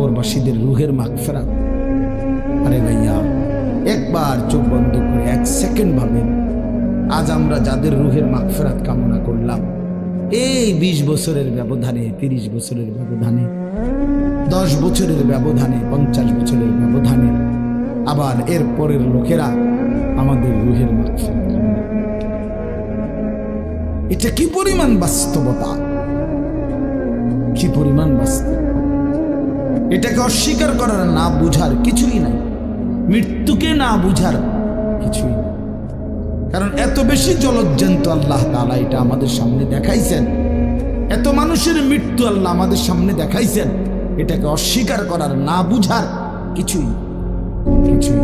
কবরবাসীদের রুহের মাগফিরাত। আরে ভাইয়া, একবার চোখ বন্ধ করে 1 সেকেন্ড ভাবেন, আজ আমরা যাদের রুহের মাগফিরাত কামনা করলাম, এই 20 বছরের ব্যবধানে, 30 বছরের ব্যবধানে, 10 বছরের ব্যবধানে, 50 বছরের ব্যবধানে আবার এর পরের লোকেরা আমাদের রুহের মাগফিরাত। এটা কি পরিমাণ বাস্তবতা, কি পরিমাণ বাস্তব! এটাকে অস্বীকার করার, না বুঝার কিছুই নাই, মৃত্যুকে না বুঝার কিছুই নাই। কারণ এত বেশি জলজ্জান্ত আল্লাহ তাআলা এটা আমাদের সামনে দেখাইছেন, এত মানুষের মৃত্যু আল্লাহ আমাদের সামনে দেখাইছেন, এটাকে অস্বীকার করার, না বুঝার কিছুই কিছুই